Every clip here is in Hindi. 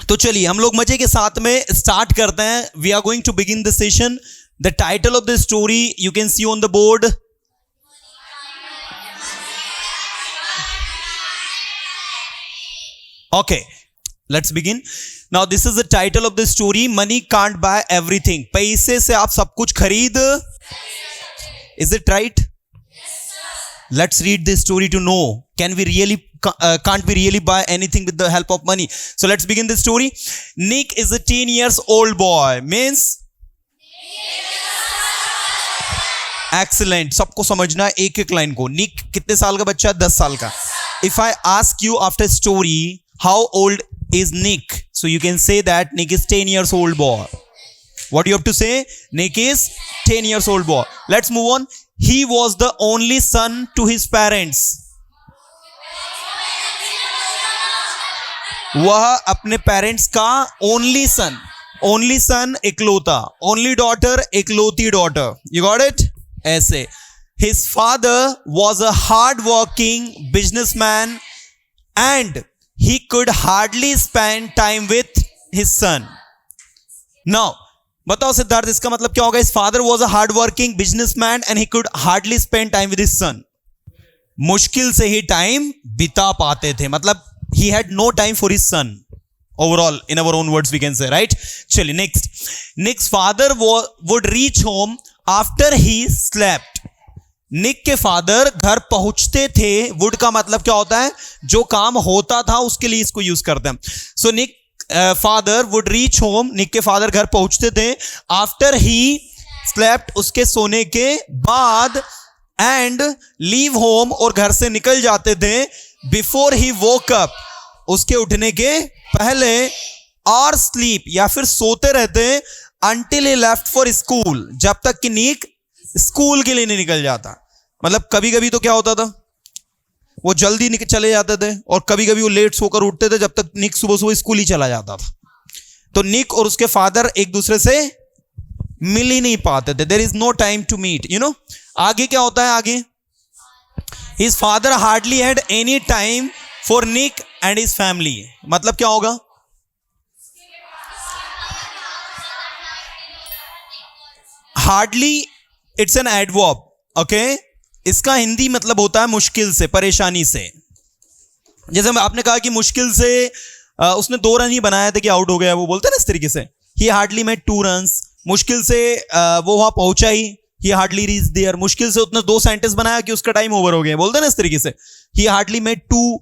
तो चलिए हम लोग मजे के साथ में स्टार्ट करते हैं. We are going to begin the session. The title of the story you can see on the board. Okay, let's begin. Now this is the title of the story. Money can't buy everything. पैसे से आप सब कुछ खरीद. Is it right? Let's read this story to know. Can't we really buy anything with the help of money? So let's begin the story. Nick is a 10 years old boy. Means excellent. सबको समझना एक एक लाइन को. Nick कितने साल का बच्चा? 10 साल का. If I ask you after story, how old is Nick? So you can say that Nick is 10 years old boy. What do you have to say? Nick is 10 years old boy. Let's move on. He was the only son to his parents. वह अपने पेरेंट्स का only son इकलौता, only daughter इकलौती daughter. You got it? ऐसे. His father was a hard-working businessman and he could hardly spend time with his son. Now, बताओ सिद्धार्थ इसका मतलब क्या होगा? His father was a hard-working businessman and he could hardly spend time with his son. मुश्किल से ही टाइम बिता पाते थे, मतलब he had no time for his son. Overall, in our own words we can say, right? चलिए next. Nick's father would reach home after he slept. निक के फादर घर पहुंचते थे. वुड का मतलब क्या होता है? जो काम होता था उसके लिए इसको यूज करते हैं. सो निक फादर वुड रीच होम. निक के फादर घर पहुंचते थे आफ्टर ही स्लेप्ट, उसके सोने के बाद, एंड लीव होम, और घर से निकल जाते थे, बिफोर ही वोक अप, उसके उठने के पहले, और स्लीप या फिर सोते रहते until he left for school, जब तक कि निक स्कूल के लिए नहीं निकल जाता. मतलब कभी कभी तो क्या होता था, वो जल्दी चले जाते थे और कभी कभी वो लेट सोकर उठते थे, जब तक निक सुबह सुबह स्कूल ही चला जाता था. तो निक और उसके फादर एक दूसरे से मिल ही नहीं पाते थे. There is no time to meet, you know. आगे क्या होता है? आगे his father hardly had any time for Nick and his family. मतलब क्या होगा? Hardly it's an adverb. Okay, इसका हिंदी मतलब होता है मुश्किल से, परेशानी से. जैसे आपने कहा कि मुश्किल से उसने 2 रन ही बनाया था कि आउट हो गया, वो बोलते हैं ना इस तरीके से. He hardly made 2 runs. मुश्किल से वो वहां पहुंचा ही. He hardly reach there. मुश्किल से उसने 2 सेंटेंस बनाया कि उसका टाइम ओवर हो गया, बोलते हैं ना इस तरीके से. He hardly made 2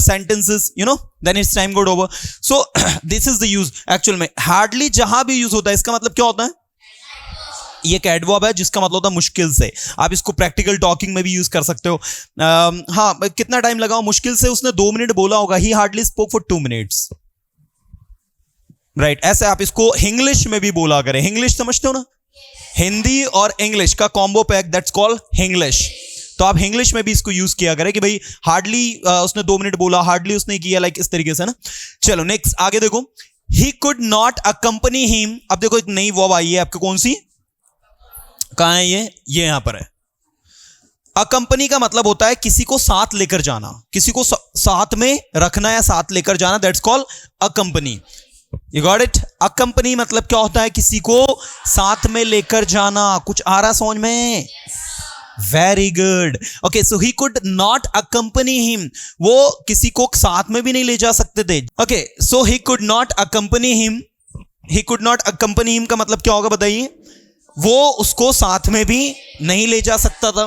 sentences, you know, then it's time got over. So this is the use. Actual में हार्डली जहां भी यूज होता है, इसका मतलब क्या होता है? ये एक एडवर्ब है जिसका मतलब होता है मुश्किल से. आप इसको प्रैक्टिकल टॉकिंग में भी यूज कर सकते हो. हाँ, कितना टाइम लगा? मुश्किल से उसने 2 मिनट बोला होगा. ही hardly spoke for 2 minutes. Right, ऐसे आप इसको इंग्लिश में भी बोला करें. इंग्लिश समझते हो ना? हिंदी और इंग्लिश का combo pack, that's called English. तो आप इंग्लिश में भी इसको यूज किया करें कि भाई हार्डली उसने 2 मिनट बोला, हार्डली उसने किया, लाइक इस तरीके से ना. चलो नेक्स्ट, आगे देखो. He could not अकंपनी him. अब देखो एक नई वर्ब आई है आपको. कौन सी? कहां है ये यहां पर है. अकंपनी का मतलब होता है किसी को साथ लेकर जाना, किसी को साथ में रखना या साथ लेकर जाना. That's called अकंपनी. You got it? अकंपनी मतलब क्या होता है? किसी को साथ में लेकर जाना. कुछ आ रहा समझ में? Very good. Okay, so he could not अकंपनी him. वो किसी को साथ में भी नहीं ले जा सकते थे. Okay, so he could not अकंपनी him. He could not अकंपनी him का मतलब क्या होगा बताइए? वो उसको साथ में भी नहीं ले जा सकता था.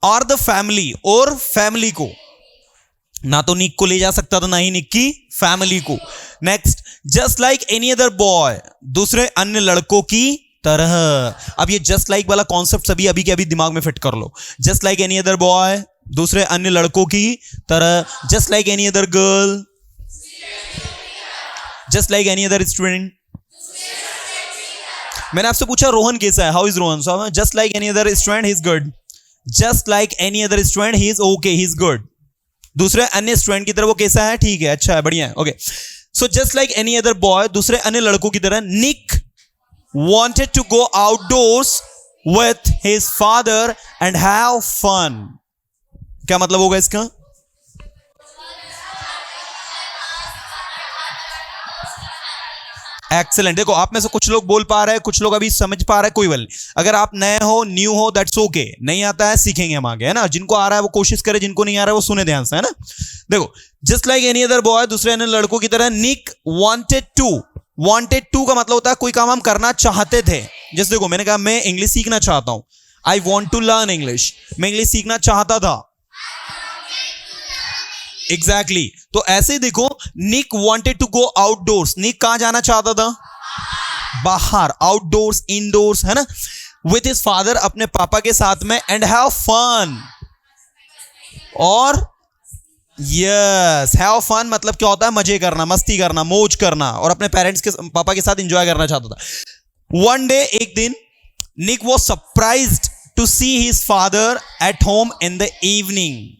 और द फैमिली, और फैमिली को, ना तो निक को ले जा सकता था, ना ही निक की फैमिली को. Next, just like any other boy, दूसरे अन्य लड़कों की तरह. अब ये जस्ट लाइक वाला कॉन्सेप्ट सभी अभी के अभी दिमाग में फिट कर लो. Just like any other boy, दूसरे अन्य लड़कों की तरह. Just like any other girl, just like any other student. मैंने आपसे पूछा रोहन कैसा है? How is Rohan? So just like any other student he is good. Just like any other student he is okay, he is good. दूसरे अन्य स्टूडेंट की तरह वो कैसा है? ठीक है, अच्छा है, बढ़िया है. ओके, सो just like any other boy, दूसरे अन्य लड़कों की तरह, निक wanted to go outdoors with his father and have fun. क्या मतलब होगा इसका? एक्सेलेंट। देखो आप में से कुछ लोग बोल पा रहे हैं, कुछ लोग अभी समझ पा रहे हैं, कोई बात। अगर आप नए हो, न्यू हो, दैट्स ओके। नहीं आता है सीखेंगे हम आगे, है ना। जिनको आ रहा है वो कोशिश करे, जिनको नहीं आ रहा है वो सुने ध्यान से, है ना। देखो just like any other boy, दूसरे अन्य लड़कों की तरह, निक वांटेड टू का मतलब होता है कोई काम हम करना चाहते थे। जैसे देखो मैंने कहा मैं इंग्लिश सीखना चाहता हूं, I want to learn English. मैं इंग्लिश सीखना चाहता था, एग्जैक्टली तो ऐसे ही देखो, Nick wanted to go outdoors. Nick कहां जाना चाहता था? बाहर, आउटडोर्स, इनडोर्स, है ना, विथ हिज फादर, अपने पापा के साथ में, एंड हैव फन। और यस, हैव फन मतलब क्या होता है? मजे करना, मस्ती करना, मौज करना, और अपने पेरेंट्स के, पापा के साथ एंजॉय करना चाहता था। वन डे, एक दिन, Nick was surprised to see his father at home in the evening.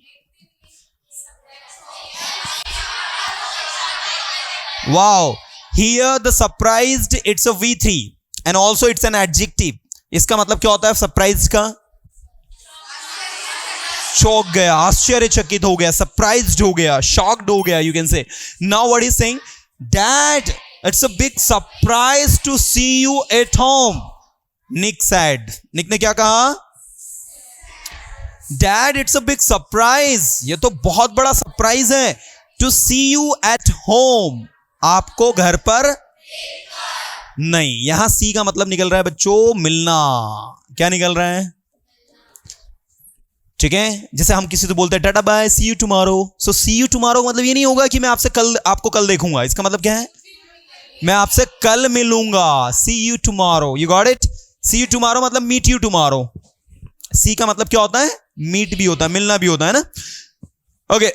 Wow, here the surprised, it's a V3 and also it's an adjective. इसका मतलब क्या होता है surprised का? चौंक गया, आश्चर्यचकित हो गया, surprised हो गया, shocked हो गया, you can say. Now what is saying? Dad, it's a big surprise to see you at home. Nick said. Nick ने क्या कहा? Dad, it's a big surprise. ये तो बहुत बड़ा सरप्राइज है. To see you at home. आपको घर पर नहीं, यहां सी का मतलब निकल रहा है बच्चों मिलना। क्या निकल रहा है? ठीक है, जैसे हम किसी से बोलते हैं tata bye, see you tomorrow. So see you tomorrow मतलब ये नहीं होगा कि मैं आपसे कल, आपको कल देखूंगा। इसका मतलब क्या है? मैं आपसे कल मिलूंगा। See you tomorrow, you got it. See you tomorrow मतलब मीट यू टुमारो। सी का मतलब क्या होता है? मीट भी होता है, मिलना भी होता है ना। ओके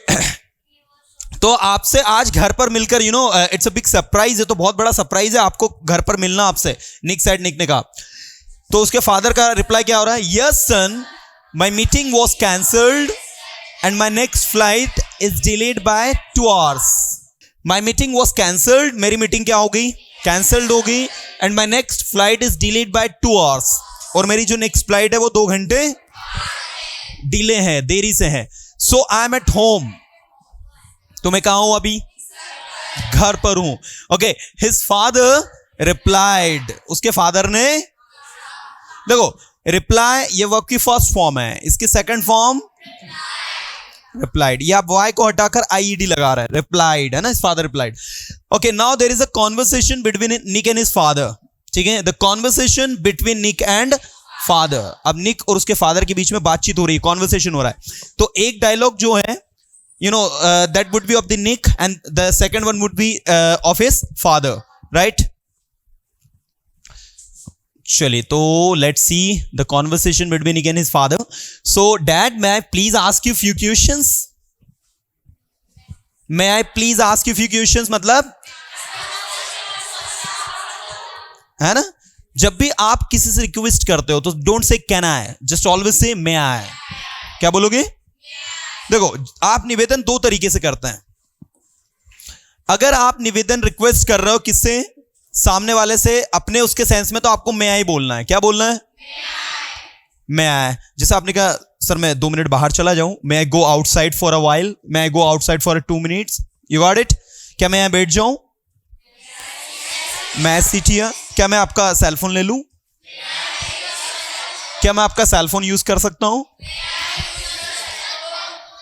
तो आपसे आज घर पर मिलकर, you know, it's a big surprise है, तो बहुत बड़ा सरप्राइज है आपको घर पर मिलना आपसे। निक सेड, निक ने कहा। तो उसके फादर का रिप्लाई क्या हो रहा है? Yes son, my meeting was cancelled and my next flight is delayed by 2 hours। My meeting was cancelled, मेरी मीटिंग क्या हो गई? कैंसल्ड हो गई। And my next flight is delayed by 2 hours, और मेरी जो नेक्स्ट फ्लाइट है वो 2 घंटे डिले है, देरी से है। सो आई एम एट होम, तो मैं कहां हूं अभी? घर पर हूं। ओके, हिज फादर रिप्लाइड, उसके फादर ने, देखो रिप्लाई ये वर्ब की फर्स्ट फॉर्म है, इसकी सेकंड फॉर्म रिप्लाइड। ये आप वाई को हटाकर आईईडी लगा रहे हैं, रिप्लाइड है ना, his father replied. Okay, now there is a conversation between Nick and his father. ठीक है, the conversation between Nick and father. अब निक और उसके फादर के बीच में बातचीत हो रही है, कॉन्वर्सेशन हो रहा है। तो एक डायलॉग जो है, you know, that would be of the Nick and the second one would be of his father, right? चलिए तो let's see the conversation between Nick and his father. So dad, may I please ask you few questions? May I please ask you few questions मतलब, है ना, जब भी आप किसी से रिक्वेस्ट करते हो तो don't say can I, just always say मे आई। क्या बोलोगे? देखो आप निवेदन 2 तरीके से करते हैं। अगर आप निवेदन रिक्वेस्ट कर रहे हो किससे? सामने वाले से, अपने उसके सेंस में, तो आपको मे आई बोलना है। क्या बोलना है? मे आई। जैसे आपने कहा सर मैं 2 मिनट बाहर चला जाऊं, may I go outside for a while, may I go outside for 2 minutes, you got it. क्या मैं यहां बैठ जाऊं? मैं सीट हियर। क्या मैं आपका सेलफोन ले लूं? क्या मैं आपका सेलफोन यूज कर सकता हूं?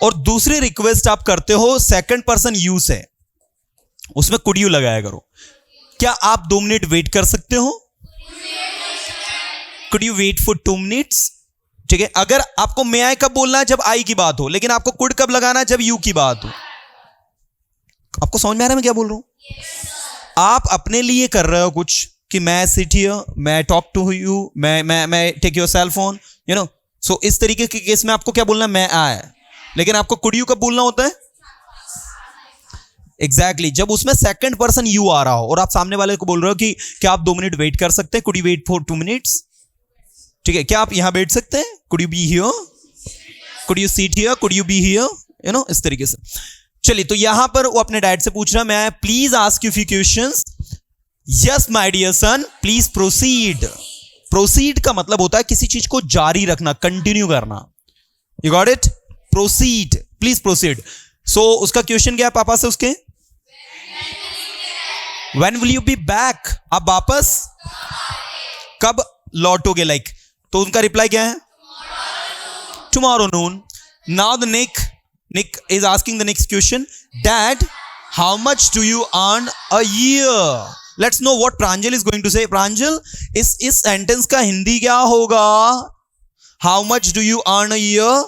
और दूसरी रिक्वेस्ट आप करते हो सेकंड पर्सन यूज है, उसमें कुड यू लगाया करो। क्या आप 2 मिनट वेट कर सकते हो? Could you wait for 2 minutes? ठीक है, अगर आपको मे आई कब बोलना है? जब आई की बात हो, लेकिन आपको कुड कब लगाना है? जब यू की बात हो। आपको समझ में आ रहा है मैं क्या बोल रहा हूं? आप अपने लिए कर रहे हो कुछ कि मैं सिट हियर, मैं टॉक टू यू, मैं take your cell phone, you know. So इस तरीके के केस में आपको क्या बोलना है? मैं आई। लेकिन आपको कुड यू कब बोलना होता है? एग्जैक्टली, जब उसमें सेकंड पर्सन यू आ रहा हो और आप सामने वाले को बोल रहे हो कि क्या आप 2 मिनट वेट कर सकते हैं? Could you wait for 2 minutes? ठीक है, क्या आप यहां बैठ सकते हैं? Could you be here? Could you seat here? Could you be here? You know, इस तरीके से। चलिए, तो यहां पर वो अपने डैड से पूछ रहा है, मैं please ask you few questions. Yes my dear son, please proceed. Proceed का मतलब होता है किसी चीज को जारी रखना, कंटिन्यू करना। You got it? Proceed, please proceed. So उसका क्वेश्चन क्या है पापा से उसके? When will you be back? आप वापस कब लौटोगे? लाइक तो उनका रिप्लाई क्या है? Tomorrow noon. Now the Nick is asking the next question. Dad, how much do you earn a year? Let's know what Pranjal is going to say. Pranjal, इस sentence का हिंदी क्या होगा? How much do you earn a year?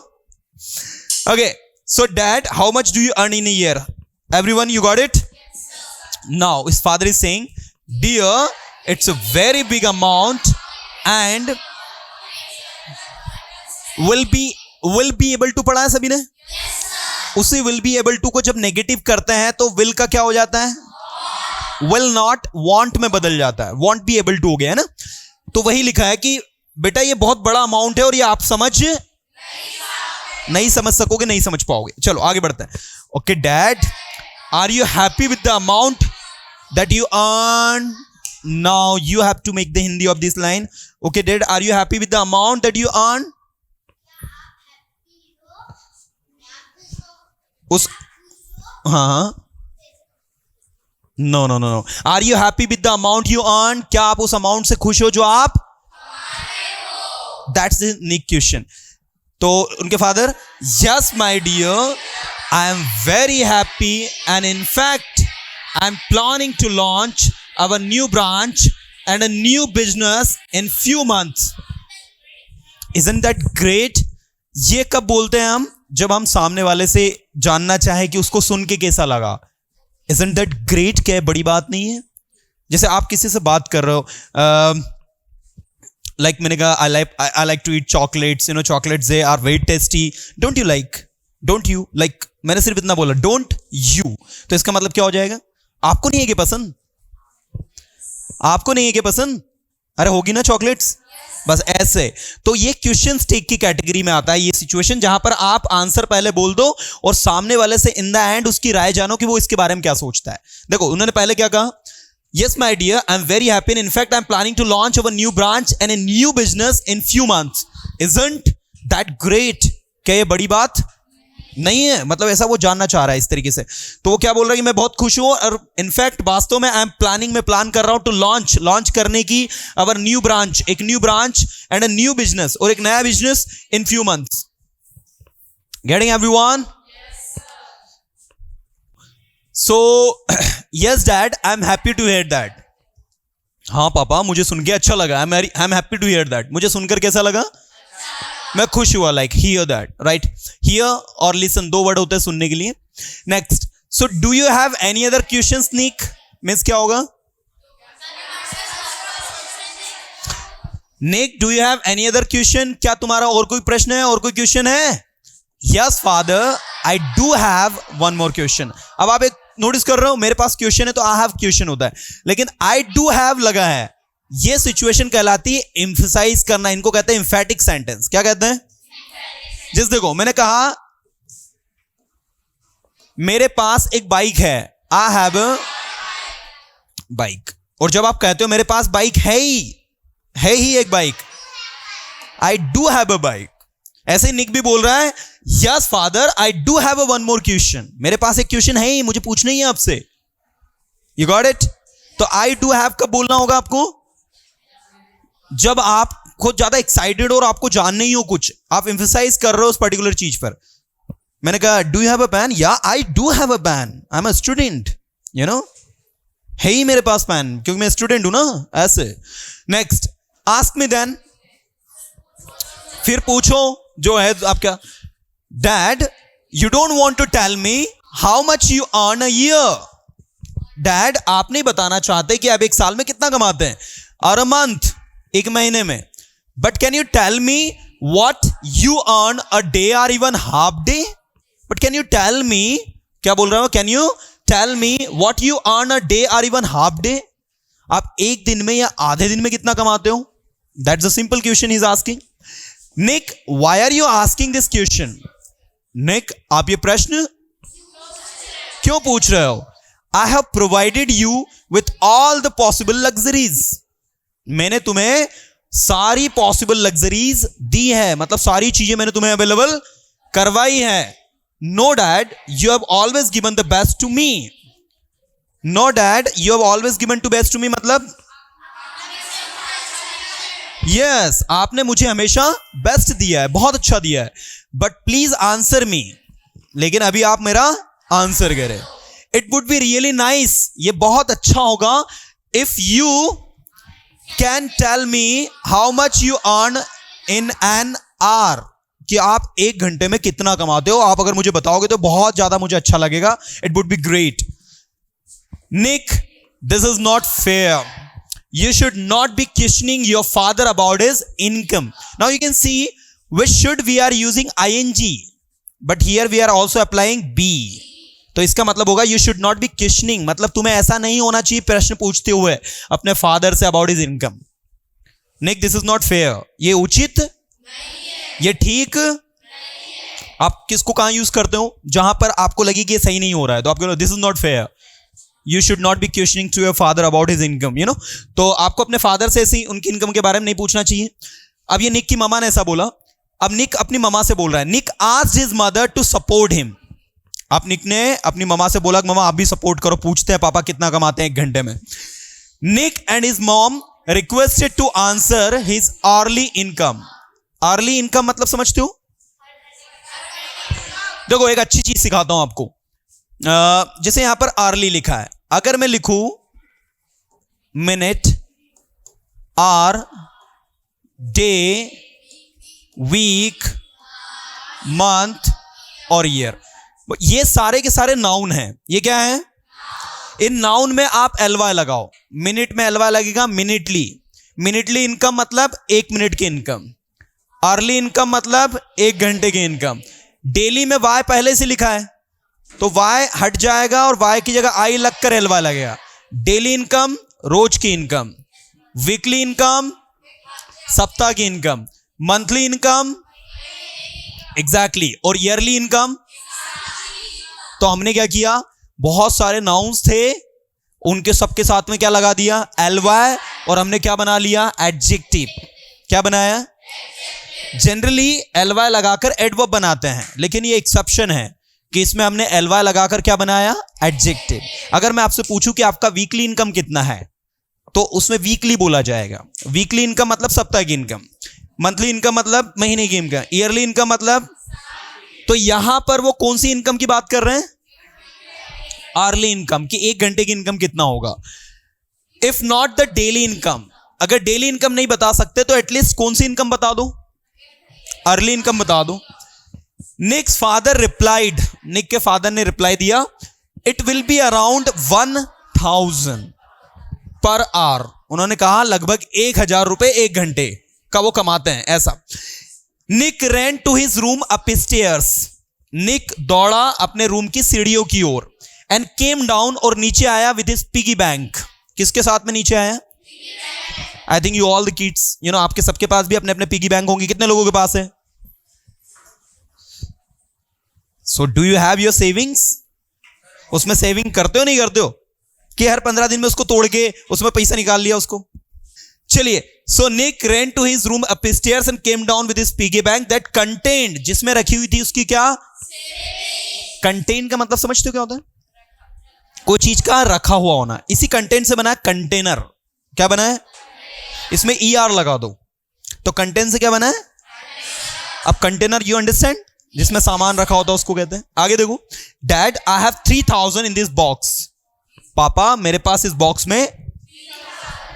Okay, so Dad, how much do you earn in a year? Everyone, you got it? Now his father is saying, dear, it's a very big amount and will be able to पढ़ा है सभी ने? उसी will be able to को जब नेगेटिव करते हैं तो will का क्या हो जाता है? will not want में बदल जाता है. want be able to हो गया है ना. तो वही लिखा है कि बेटा ये बहुत बड़ा अमाउंट है और ये आप नहीं समझ सकोगे, नहीं समझ पाओगे. चलो आगे बढ़ते हैं. Okay dad, are you happy with the amount that you earn? Now you have to make the Hindi of this line. Okay dad, are you happy with the amount that you earn? उस हाँ no. Are you happy with the amount you earn? क्या आप उस अमाउंट से खुश हो जो आप? That's the Nick question. तो उनके father, yes my dear, I am very happy and in fact I am planning to launch our new branch and a new business in few months. Isn't that great? ये कब बोलते हैं हम? जब हम सामने वाले से जानना चाहे कि उसको सुन के कैसा लगा. Isn't that great? क्या बड़ी बात नहीं है? जैसे आप किसी से बात कर रहे हो, like मैंने कहा I like to eat chocolates, you know, chocolates they are very tasty, don't you like? मैंने सिर्फ इतना बोला, don't you, तो इसका मतलब क्या हो जाएगा? आपको नहीं है कि पसंद? आपको नहीं है कि पसंद? अरे होगी ना चॉकलेट्स, बस ऐसे. तो ये क्वेश्चन टेक की कैटेगरी में आता है. ये सिचुएशन जहां पर आप आंसर पहले बोल दो और सामने वाले से इन द एंड उसकी राय जानो कि वो इसके बारे में क्या सोचता है. देखो उन्होंने पहले क्या कहा? Yes, my dear, I'm very happy. And in fact, I'm planning to launch our new branch and a new business in few months. Isn't that great? क्या ये बड़ी बात नहीं है? मतलब ऐसा वो जानना चाह रहा है इस तरीके से. तो वो क्या बोल रहा है कि मैं बहुत खुश हूं और इनफैक्ट वास्तव में आई एम प्लानिंग, मैं प्लान कर रहा हूं टू लॉन्च करने की अवर न्यू ब्रांच, एक new branch and a new business, और एक नया business in few months. Getting everyone? So, yes dad, I'm happy to hear that. हाँ पापा, मुझे सुन के अच्छा लगा. I'm happy to hear that. मुझे सुनकर कैसा लगा? मैं खुश हुआ. Like hear that, right? Hear और listen, दो वर्ड होते हैं सुनने के लिए. Next, so do you have any other questions, Nick? Miss क्या होगा? Nick, do you have any other question? क्या तुम्हारा और कोई प्रश्न है, और कोई क्वेश्चन है? Yes father, I do have one more question. अब आप एक नोटिस कर रहे हो, मेरे पास क्वेश्चन है तो आई हैव क्वेश्चन होता है, लेकिन आई डू हैव लगा है. ये सिचुएशन कहलाती है एम्फसाइज करना. इनको कहते हैं एम्फैटिक सेंटेंस. क्या कहते हैं? जिस देखो मैंने कहा मेरे पास एक बाइक है, आई हैव अ बाइक, और जब आप कहते हो मेरे पास बाइक है ही एक bike, I do have a bike. ऐसे ही निक भी बोल रहा है, yes father, I do have a one more question. मेरे पास एक क्वेश्चन है ही, मुझे पूछना ही है आपसे. You got it? तो आई डू हैव कब बोलना होगा आपको? जब आप खुद ज्यादा एक्साइटेड और आपको जानना ही हो कुछ, आप एम्फसाइज कर रहे हो उस पर्टिकुलर चीज पर. मैंने कहा do you have a pen? या I do have a pen, I am a student, you know, है ही मेरे पास पेन क्योंकि मैं स्टूडेंट हूं ना. ऐसे. Next, ask me then. फिर पूछो जो है आपका. Dad, you don't want to tell me how much you earn a year. Dad, आप नहीं बताना चाहते कि आप एक साल में कितना कमाते हैं, और अ मंथ, एक महीने में. But can you tell me what you earn a day or even half day? But can you tell me, क्या बोल रहा हूं, can you tell me what you earn a day or even half day? आप एक दिन में या आधे दिन में कितना कमाते हो? That's a simple question he is asking. Nick, why are you asking this question? Nick, आप ये प्रश्न क्यों पूछ रहे हो? I have provided you with all the possible luxuries. मैंने तुम्हें सारी पॉसिबल लग्जरीज दी है, मतलब सारी चीजें मैंने तुम्हें अवेलेबल करवाई है. No dad, you have always given the best to me. No dad, you have always given to best to me, मतलब यस, आपने मुझे हमेशा बेस्ट दिया है, बहुत अच्छा दिया है, बट प्लीज आंसर मी, लेकिन अभी आप मेरा आंसर करें. It would be really nice, ये बहुत अच्छा होगा, if you can tell me how much you earn in an hour, कि आप एक घंटे में कितना कमाते हो. आप अगर मुझे बताओगे तो बहुत ज्यादा मुझे अच्छा लगेगा. It would be great. Nick, this is not fair. You should not be questioning your father about his income. Now you can see which should we are using ing, but here we are also applying be. तो इसका मतलब होगा you should not be questioning, मतलब तुम्हें ऐसा नहीं होना चाहिए प्रश्न पूछते हुए अपने फादर से about his income. Nick, this is not fair. ये उचित, ये ठीक. आप किसको कहां यूज करते हो? जहां पर आपको लगे कि ये सही नहीं हो रहा है तो आप कहो this is not fair. You should not be questioning to your father about his income, you know. तो आपको अपने फादर से ऐसी उनकी इनकम के बारे में नहीं पूछना चाहिए. अब ये निक की ममा ने ऐसा बोला, अब निक अपनी ममा से बोल रहा है. निक asked his mother to support him. अब निक ने अपनी ममा से बोला ममा आप भी सपोर्ट करो, पूछते हैं पापा कितना कमाते हैं एक घंटे में. Nick and his mom requested to answer his hourly income. Hourly income मतलब समझते हो? देखो एक अच्छी चीज सिखाता हूं आपको. जैसे यहां पर अर्ली लिखा है, अगर मैं लिखूं minute, hour, day, week, month और ईयर, ये सारे के सारे नाउन हैं. ये क्या है? इन नाउन में आप एलवाई लगाओ. मिनट में एलवाई लगेगा मिनटली. मिनटली इनकम मतलब एक मिनट की इनकम. अर्ली इनकम मतलब एक घंटे की इनकम. डेली में वाई पहले से लिखा है तो वाई हट जाएगा और वाई की जगह आई लगकर एल वाई लगेगा. डेली इनकम रोज की इनकम, वीकली इनकम सप्ताह की इनकम, मंथली इनकम एग्जैक्टली, और ईयरली इनकम. तो हमने क्या किया, बहुत सारे नाउन्स थे उनके सबके साथ में क्या लगा दिया, एल वाई, और हमने क्या बना लिया, एडजेक्टिव. क्या बनाया? जनरली एल वाई लगाकर एडवर्ब बनाते हैं, लेकिन ये एक्सेप्शन है कि इसमें हमने एल वाई लगाकर क्या बनाया, एडजेक्टिव. अगर मैं आपसे पूछूं कि आपका वीकली इनकम कितना है तो उसमें वीकली बोला जाएगा. वीकली इनकम मतलब सप्ताह की इनकम, मंथली इनकम मतलब महीने की इनकम, ईयरली इनकम मतलब. तो यहां पर वो कौन सी इनकम की बात कर रहे हैं? अर्ली इनकम, कि एक घंटे की इनकम कितना होगा. If not the daily income, अगर डेली इनकम नहीं बता सकते तो एटलीस्ट कौन सी इनकम बता दो, अर्ली इनकम बता दो. निक्स फादर रिप्लाइड, निक के फादर ने रिप्लाई दिया, it will be around 1000 per hour. उन्होंने कहा लगभग 1000 रुपए एक घंटे का वो कमाते हैं ऐसा. Nick ran to his room upstairs. Nick दौड़ा अपने रूम की सीढ़ियों की ओर. एंड केम डाउन, और नीचे आया विद हिज पिगी बैंक. किसके साथ में नीचे आया? I think you all the kids, you know, आपके सबके पास भी अपने अपने पिगी बैंक होंगे. कितने लोगों के पास है? So do you have your savings? उसमें सेविंग करते हो नहीं करते हो कि हर 15 दिन में उसको तोड़ के उसमें पैसा निकाल लिया उसको? चलिए, सो निक ran to his room upstairs and came down with his piggy bank that contained, जिसमें रखी हुई थी उसकी क्या? कंटेन का मतलब समझते हो क्या होता है? कोई चीज का रखा हुआ होना. इसी कंटेंट से बना है कंटेनर. क्या बना है? इसमें ER लगा दो तो कंटेन से क्या बना है? अब कंटेनर, यू अंडरस्टैंड, जिसमें सामान रखा होता है उसको कहते हैं. आगे देखो, dad I have 3000 in this box. पापा मेरे पास इस बॉक्स में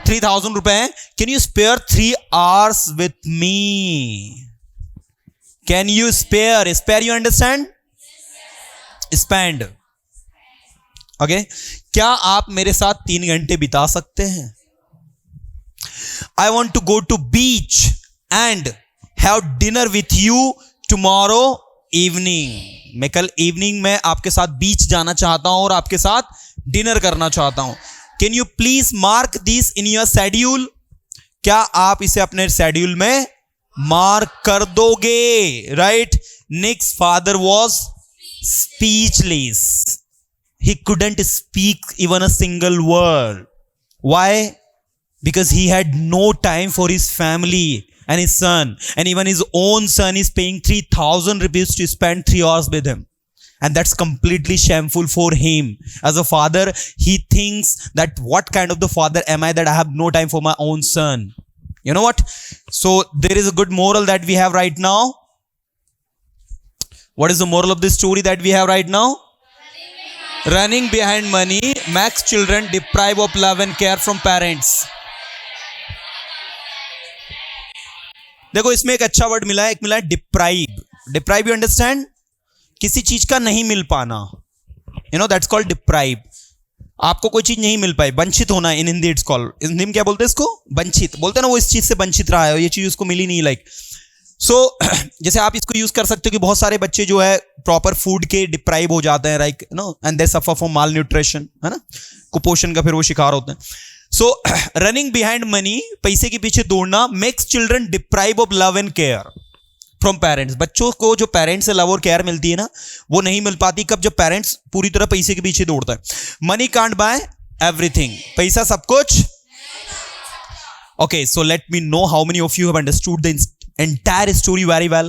3000 रुपए हैं. Can you spare 3 hours with me? Can you spare, spare you understand, spend. Okay, क्या आप मेरे साथ 3 घंटे बिता सकते हैं? I want to go to beach and have dinner with you tomorrow evening. मैं कल इवनिंग में आपके साथ बीच जाना चाहता हूं और आपके साथ डिनर करना चाहता हूं. Can you please mark this in your schedule? क्या आप इसे अपने शेड्यूल में मार्क कर दोगे? Right. Nick's father was speechless. He couldn't speak even a single word. Why? Because he had no time for his family and his son, and even his own son is paying 3000 rupees to spend 3 hours with him. and that's completely shameful for him. As a father, he thinks that what kind of the father am I that I have no time for my own son? You know what? So there is a good moral that we have right now. What is the moral of this story that we have right now? Running behind money makes children deprive of love and care from parents. देखो इसमें एक अच्छा वर्ड मिला है, एक मिला है डिप्राइव. Deprive, you understand? किसी चीज का नहीं मिल पाना, you know, that's called deprive. आपको कोई चीज नहीं मिल पाई, वंचित होना. इन हिंदी इट्स कॉल्ड, हिंदी में क्या बोलते हैं इसको? वंचित बोलते हैं ना. वो इस चीज से वंचित रहा है, ये चीज उसको मिली नहीं. लाइक सो जैसे आप इसको यूज कर सकते हो कि बहुत सारे बच्चे जो है प्रॉपर फूड के डिप्राइव हो जाते हैं, like no, and they suffer from malnutrition, है ना, कुपोषण का फिर वो शिकार होते हैं. सो रनिंग बिहाइंड मनी, पैसे के पीछे दौड़ना, makes children deprive of love and care from parents. बच्चों को जो पेरेंट्स से लव और केयर मिलती है ना, वो नहीं मिल पाती. कब? जब पेरेंट्स पूरी तरह पैसे के पीछे दौड़ता है. मनी कांट बाय एवरीथिंग, पैसा सब कुछ. Okay, so let me know how many of you have understood the entire story very well.